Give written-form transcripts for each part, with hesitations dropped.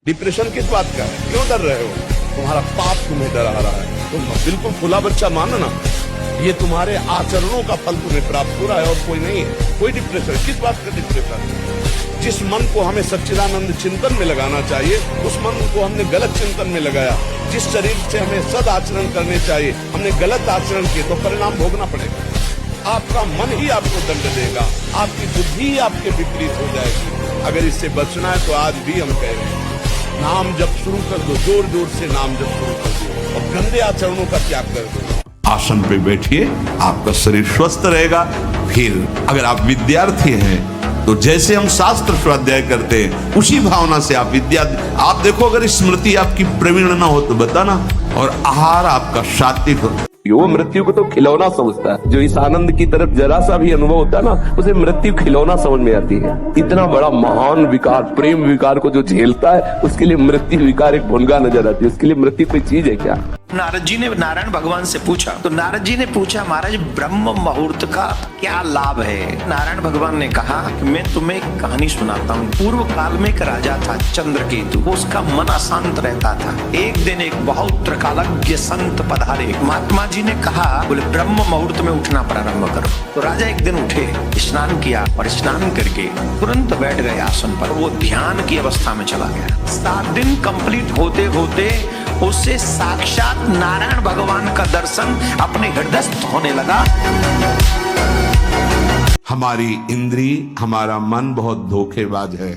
Depression किस बात का है? क्यों डर रहे हो? तुम्हारा पाप तुम्हें डरा रहा है। तुम बिल्कुल खुला बच्चा मानो ना, ये तुम्हारे आचरणों का फल तुम्हें प्राप्त हो रहा है और कोई नहीं है। कोई डिप्रेशन किस बात का डिप्रेशन? जिस मन को हमें सच्चिदानंद चिंतन में लगाना चाहिए, उस मन को हमने गलत चिंतन में लगाया। जिस शरीर से हमें सद आचरण करने चाहिए, हमने गलत आचरण किए तो परिणाम भोगना पड़ेगा। आपका मन ही आपको दंड देगा, आपकी बुद्धि ही आपके विपरीत हो जाएगी। अगर इससे बचना है तो आज भी हम कह रहे हैं, नाम जप शुरू कर दो, जोर जोर से नाम जप शुरू कर दो और गंदे आचरणों का त्याग कर दो। आसन पे बैठिए, आपका शरीर स्वस्थ रहेगा। फिर अगर आप विद्यार्थी हैं तो जैसे हम शास्त्र स्वाध्याय करते हैं उसी भावना से आप आप देखो, अगर स्मृति आपकी प्रवीण ना हो तो बताना, और आहार आपका सात्विक हो। वो मृत्यु को तो खिलौना समझता है। जो इस आनंद की तरफ जरा सा भी अनुभव होता है ना, उसे मृत्यु खिलौना समझ में आती है। इतना बड़ा महान विकार, प्रेम विकार को जो झेलता है, उसके लिए मृत्यु विकार एक भुनगा नजर आती है। उसके लिए मृत्यु कोई चीज है क्या? नारद जी ने नारायण भगवान से पूछा, तो नारद जी ने पूछा, महाराज ब्रह्म मुहूर्त का क्या लाभ है? नारायण भगवान ने कहा कि मैं तुम्हें एक कहानी सुनाता हूँ। पूर्व काल में एक राजा था चंद्रकेतु, उसका मन अशांत रहता था। एक दिन एक बहुत त्रिकालज्ञ संत पधारे। महात्मा जी ने कहा, बोले ब्रह्म मुहूर्त में उठना प्रारंभ करो। तो राजा एक दिन उठे, स्नान किया और स्नान करके तुरंत बैठ गए आसन पर। वो ध्यान की अवस्था में चला गया। 7 दिन कंप्लीट होते होते उससे साक्षात नारायण भगवान का दर्शन अपने हृदयस्थ होने लगा। हमारी इंद्री, हमारा मन बहुत धोखेबाज है।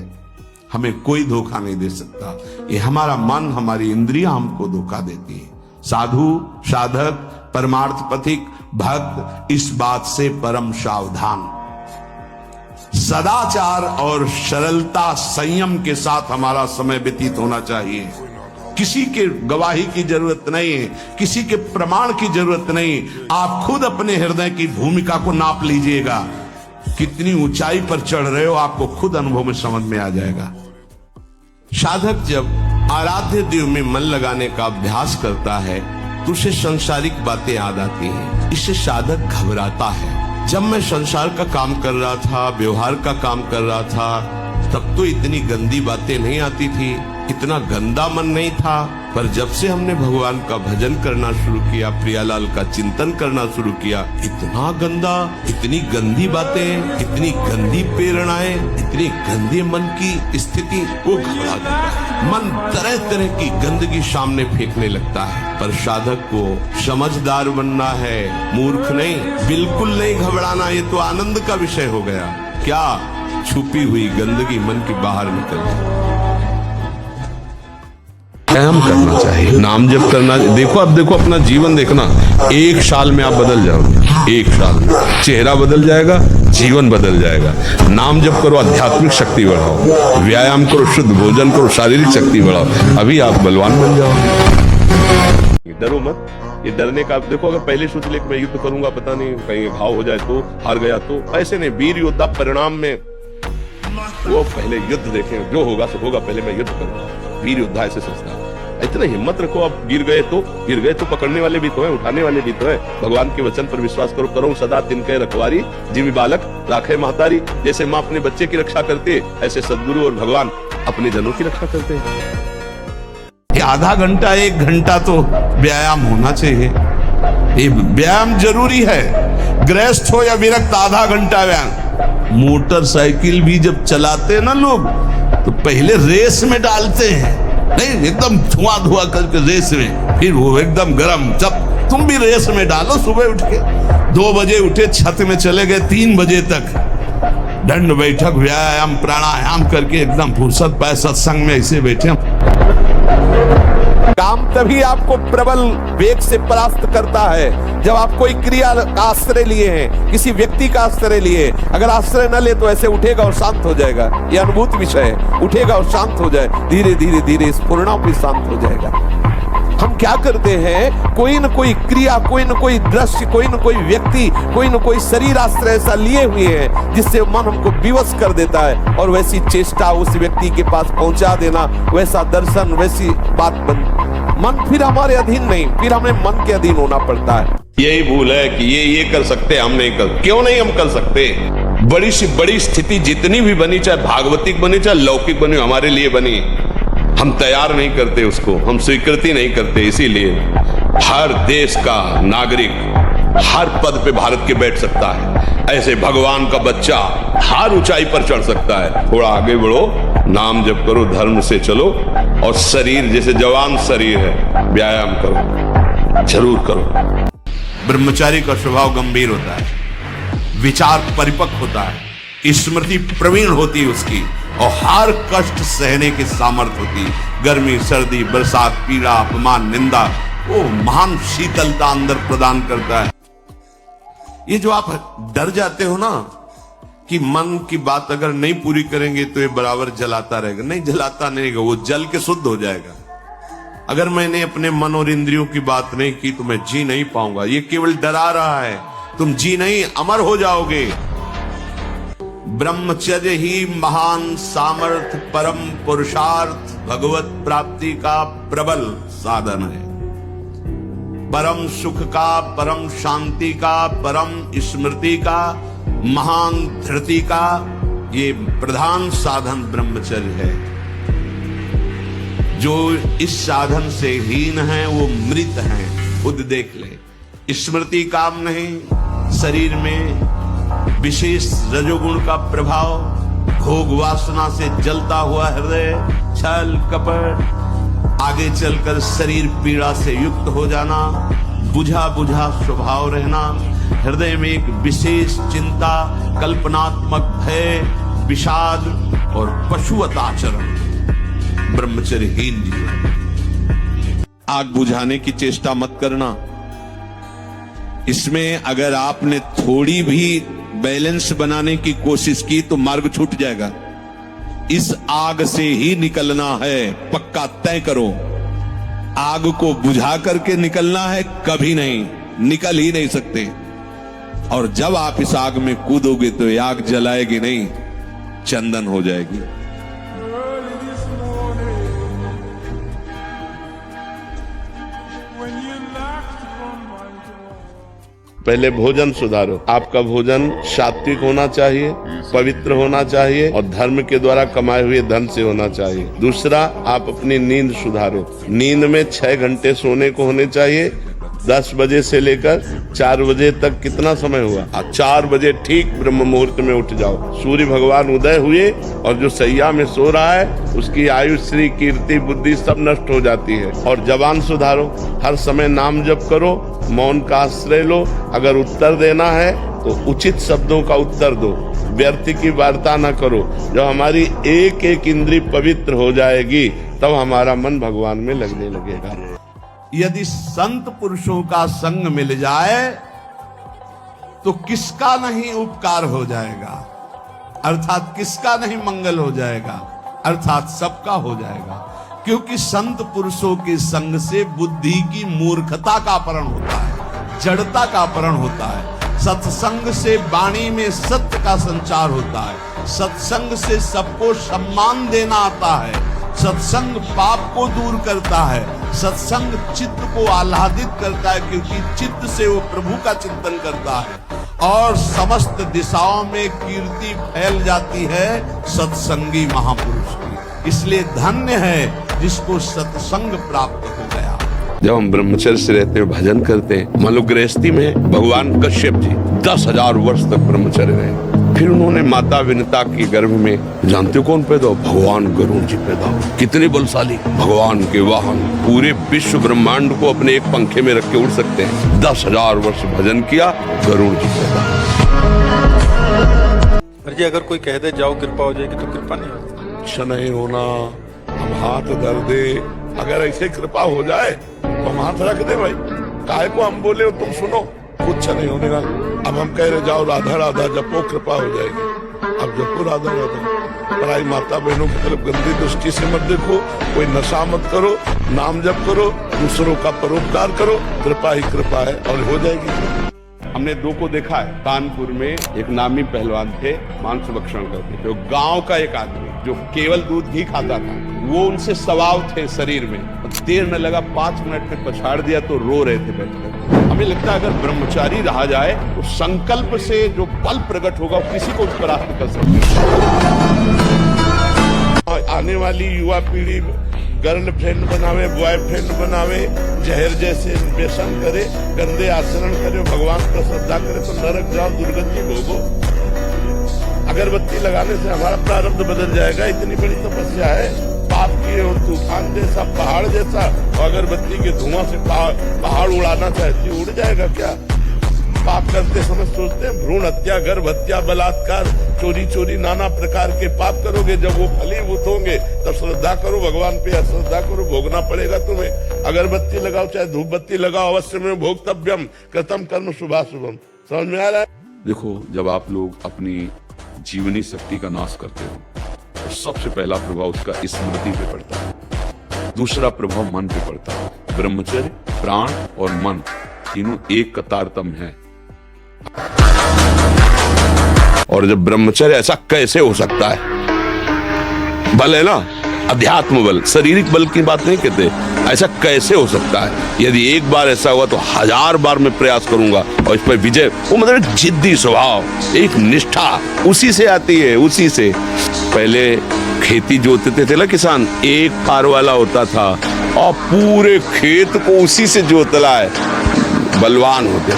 हमें कोई धोखा नहीं दे सकता। ये हमारा मन, हमारी इंद्रियां हमको धोखा देती है। साधु, साधक, परमार्थ पथिक, भक्त इस बात से परम सावधान। सदाचार और सरलता, संयम के साथ हमारा समय व्यतीत होना चाहिए। किसी के गवाही की जरूरत नहीं है, किसी के प्रमाण की जरूरत नहीं। आप खुद अपने हृदय की भूमिका को नाप लीजिएगा। कितनी ऊंचाई पर चढ़ रहे हो, आपको खुद अनुभव में समझ में आ जाएगा। साधक जब आराध्य देव में मन लगाने का अभ्यास करता है तो उसे सांसारिक बातें याद आती हैं। इससे साधक घबराता है। जब मैं संसार का काम कर रहा था, व्यवहार का काम कर रहा था, तब तो इतनी गंदी बातें नहीं आती थी, इतना गंदा मन नहीं था। पर जब से हमने भगवान का भजन करना शुरू किया, प्रियालाल का चिंतन करना शुरू किया, इतना गंदा, इतनी गंदी बातें, इतनी गंदी प्रेरणाएं, इतनी गंदी मन की स्थिति, वो घबरा जाता है। मन तरह तरह की गंदगी सामने फेंकने लगता है। पर साधक को समझदार बनना है, मूर्ख नहीं। बिल्कुल नहीं घबराना, ये तो आनंद का विषय हो गया। क्या छुपी हुई गंदगी मन की बाहर निकल जाए। व्यायाम करना चाहिए, नाम जप करना। देखो, अब देखो अपना जीवन देखना, 1 साल में आप बदल जाओगे। 1 साल में चेहरा बदल जाएगा, जीवन बदल जाएगा। नाम जप करो, आध्यात्मिक शक्ति बढ़ाओ। व्यायाम करो, शुद्ध भोजन करो, शारीरिक शक्ति बढ़ाओ। अभी आप बलवान बन जाओ। डरो मत। ये डरने का, देखो, अगर पहले सोच ले कि मैं युद्ध करूंगा, पता नहीं कहीं घाव हो जाए तो, हार गया तो, ऐसे नहीं। वीर योद्धा परिणाम में वो पहले युद्ध देखें, जो होगा सो होगा, पहले मैं युद्ध करूंगा। वीर योद्धा ऐसे सोचता है। इतना हिम्मत रखो। आप गिर गए तो पकड़ने वाले भी तो हैं, उठाने वाले भी तो हैं। भगवान के वचन पर विश्वास करो। करो सदा तिनके रखवारी, जिमी बालक राखे महतारी। जैसे माँ अपने बच्चे की रक्षा करते है, ऐसे सदगुरु और भगवान अपने जनों की रक्षा करते हैं। आधा घंटा 1 घंटा तो व्यायाम होना चाहिए। ये व्यायाम जरूरी है। गृहस्थ हो या विरक्त, आधा घंटा व्यायाम। मोटरसाइकिल भी जब चलाते हैं ना लोग, तो पहले रेस में डालते हैं, नहीं एकदम धुआं करके रेस में, फिर वो एकदम गरम। जब तुम भी रेस में डालो, सुबह उठ के 2 बजे उठे, छत में चले गए 3 बजे तक, दंड बैठक, व्यायाम, प्राणायाम करके एकदम फुर्सत पाए, सत्संग में ऐसे बैठे। काम तभी आपको प्रबल वेग से परास्त करता है जब आप कोई क्रिया का आश्रय लिए हैं, किसी व्यक्ति का आश्रय लिए। अगर आश्रय न ले तो ऐसे उठेगा और शांत हो जाएगा। ये अनुभूत विषय है। उठेगा और शांत हो जाए, धीरे धीरे धीरे स्फुरणा भी शांत हो जाएगा। हम क्या करते हैं, कोई न कोई क्रिया, कोई न कोई दृश्य, कोई न कोई व्यक्ति, कोई न कोई शरीर आश्रय ऐसा लिए हुए हैं जिससे मन हमको विवश कर देता है, और वैसी चेष्टा उस व्यक्ति के पास पहुंचा देना, वैसा दर्शन, वैसी बात बन, मन फिर हमारे अधीन नहीं, फिर हमें मन के अधीन होना पड़ता है। यही भूल है कि ये कर सकते, हम नहीं कर। क्यों नहीं हम कर सकते? बड़ी सी बड़ी स्थिति जितनी भी बनी, चाहे भागवतिक बनी, चाहे लौकिक बनी, हमारे लिए बनी। हम तैयार नहीं करते उसको, हम स्वीकृति नहीं करते। इसीलिए हर देश का नागरिक हर पद पे भारत के बैठ सकता है, ऐसे भगवान का बच्चा हर ऊंचाई पर चढ़ सकता है। थोड़ा आगे बढ़ो, नाम जप करो, धर्म से चलो, और शरीर जैसे जवान शरीर है, व्यायाम करो, जरूर करो। ब्रह्मचारी का स्वभाव गंभीर होता है, विचार परिपक्व होता है, स्मृति प्रवीण होती है उसकी, और हर कष्ट सहने की सामर्थ्य होती है। गर्मी, सर्दी, बरसात, पीड़ा, अपमान, निंदा, वो महान शीतलता अंदर प्रदान करता है। ये जो आप डर जाते हो ना कि मन की बात अगर नहीं पूरी करेंगे तो ये बराबर जलाता रहेगा, नहीं जलाता नहीं रहेगा, वो जल के शुद्ध हो जाएगा। अगर मैंने अपने मन और इंद्रियों की बात नहीं की तो मैं जी नहीं पाऊंगा। ये केवल डरा रहा है, तुम जी नहीं, अमर हो जाओगे। ब्रह्मचर्य ही महान सामर्थ्य, परम पुरुषार्थ, भगवत प्राप्ति का प्रबल साधन है। परम सुख का, परम शांति का, परम स्मृति का, महान धृति का ये प्रधान साधन ब्रह्मचर्य है। जो इस साधन से हीन है वो मृत है, खुद देख ले। स्मृति काम नहीं, शरीर में विशेष रजोगुण का प्रभाव, भोग वासना से जलता हुआ हृदय, छल कपट, आगे चलकर शरीर पीड़ा से युक्त हो जाना, बुझा बुझा स्वभाव रहना, हृदय में एक विशेष चिंता, कल्पनात्मक भय, विषाद और पशुवत आचरण, ब्रह्मचर्यहीन जीवन। आग बुझाने की चेष्टा मत करना। इसमें अगर आपने थोड़ी भी बैलेंस बनाने की कोशिश की तो मार्ग छूट जाएगा। इस आग से ही निकलना है, पक्का तय करो। आग को बुझा करके निकलना है, कभी नहीं, निकल ही नहीं सकते। और जब आप इस आग में कूदोगे तो ये आग जलाएगी नहीं, चंदन हो जाएगी। पहले भोजन सुधारो। आपका भोजन सात्विक होना चाहिए, पवित्र होना चाहिए और धर्म के द्वारा कमाए हुए धन से होना चाहिए। दूसरा, आप अपनी नींद सुधारो। नींद में 6 घंटे सोने को होने चाहिए। 10 बजे से लेकर 4 बजे तक कितना समय हुआ? 4 बजे ठीक ब्रह्म मुहूर्त में उठ जाओ। सूर्य भगवान उदय हुए और जो सैया में सो रहा है उसकी आयु, श्री, कीर्ति, बुद्धि सब नष्ट हो जाती है। और जबान सुधारो, हर समय नाम जप करो, मौन का आश्रय लो। अगर उत्तर देना है तो उचित शब्दों का उत्तर दो, व्यर्थ की वार्ता न करो। जब हमारी एक एक इंद्री पवित्र हो जाएगी तब हमारा मन भगवान में लगने लगेगा। यदि संत पुरुषों का संग मिल जाए तो किसका नहीं उपकार हो जाएगा, अर्थात किसका नहीं मंगल हो जाएगा, अर्थात सबका हो जाएगा। क्योंकि संत पुरुषों के संग से बुद्धि की मूर्खता का अपहरण होता है, जड़ता का अपहरण होता है। सत्संग से वाणी में सत्य का संचार होता है। सत्संग से सबको सम्मान देना आता है। सत्संग पाप को दूर करता है। सत्संग चित्त को आह्लादित करता है, क्योंकि चित्त से वो प्रभु का चिंतन करता है और समस्त दिशाओं में कीर्ति फैल जाती है सत्संगी महापुरुष की। इसलिए धन्य है जिसको सत्संग प्राप्त हो गया। जब हम ब्रह्मचर्य से रहते हैं, भजन करते हैं, मान लो गृहस्थी में भगवान कश्यप जी 10,000 वर्ष तक ब्रह्मचर्य रहे। फिर उन्होंने माता विनता की गर्भ में, जानते हो कौन पैदा हो? भगवान गरुड़ जी पैदा हो। कितने बलशाली, भगवान के वाहन, पूरे विश्व ब्रह्मांड को अपने एक पंखे में रख के उड़ सकते हैं। 10,000 वर्ष भजन किया, गरुड़ जी पैदा। जी अगर कोई कह दे जाओ कृपा हो जाएगी तो कृपा नहीं होती। अच्छा नहीं होना, हम हाथ धर दे, अगर ऐसे कृपा हो जाए तो हम हाथ रख दे भाई। काहे को हम बोले हो तुम सुनो, कुछ नहीं होने का। अब हम कह रहे जाओ राधा राधा जपो कृपा हो जाएगी। अब जपो राधा राधा। पराई माता बहनों की तरफ गंदी दृष्टि से मत देखो, कोई नशा मत करो, नाम जप करो, दूसरों का परोपकार करो, कृपा ही कृपा है और हो जाएगी। हमने 2 को देखा है। कानपुर में एक नामी पहलवान थे, मांस भक्षण करते, जो गांव का एक आदमी जो केवल दूध घी खाता था, वो उनसे सवाल थे शरीर में। देर न लगा, 5 मिनट में पछाड़ दिया तो रो रहे थे बैठकर। हमें लगता है अगर ब्रह्मचारी रहा जाए तो संकल्प से जो बल प्रकट होगा किसी को परास्त कर सकते हैं। आने वाली युवा पीढ़ी गर्लफ्रेंड बनावे, बॉयफ्रेंड बनावे, जहर जैसे व्यसन करे, गंदे आचरण करे, भगवान पर श्रद्धा करे तो नरक जाओ, दुर्गति भोगो। अगरबत्ती लगाने से हमारा प्रारब्ध बदल जाएगा। इतनी बड़ी तपस्या है, पाप किए और तूफान जैसा, पहाड़ जैसा, और अगरबत्ती के धुआं से पहाड़ उड़ाना चाहती, उड़ जाएगा क्या? पाप करते समय सोचते हैं भ्रूण हत्या, गर्भ हत्या, बलात्कार, चोरी चोरी, नाना प्रकार के पाप करोगे। जब वो फलीभूत होंगे तब श्रद्धा करो भगवान पे, अश्रद्धा करो, भोगना पड़ेगा तुम्हें। अगरबत्ती लगाओ चाहे धूप बत्ती लगाओ, अवश्य में भोक्तव्यम कृतम कर्म शुभाशुभम। समझ में आ रहा है? देखो, जब आप लोग अपनी जीवनी शक्ति का नाश करते हो तो सबसे पहला प्रभाव उसका स्मृति पे पड़ता है, दूसरा प्रभाव मन पे पड़ता है। ब्रह्मचर्य, प्राण और मन तीनों एक कतारतम है। और जब ब्रह्मचर्य, ऐसा कैसे हो सकता है? बल है ना, अध्यात्म बल, शारीरिक बल की बात नहीं कहते। ऐसा कैसे हो सकता है? यदि एक बार ऐसा हुआ तो 1000 बार मैं प्रयास करूंगा और इस पर विजय। वो मतलब जिद्दी स्वभाव, एक निष्ठा उसी से आती है, उसी से। पहले खेती जोतते थे ना किसान, एक पार वाला होता था और पूरे खेत को उसी से जोतला है। बलवान होते,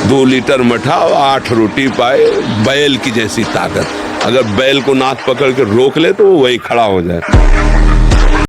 2 लीटर मठा और 8 रोटी पाए, बैल की जैसी ताकत। अगर बैल को नाक पकड़ के रोक ले तो वो वही खड़ा हो जाए।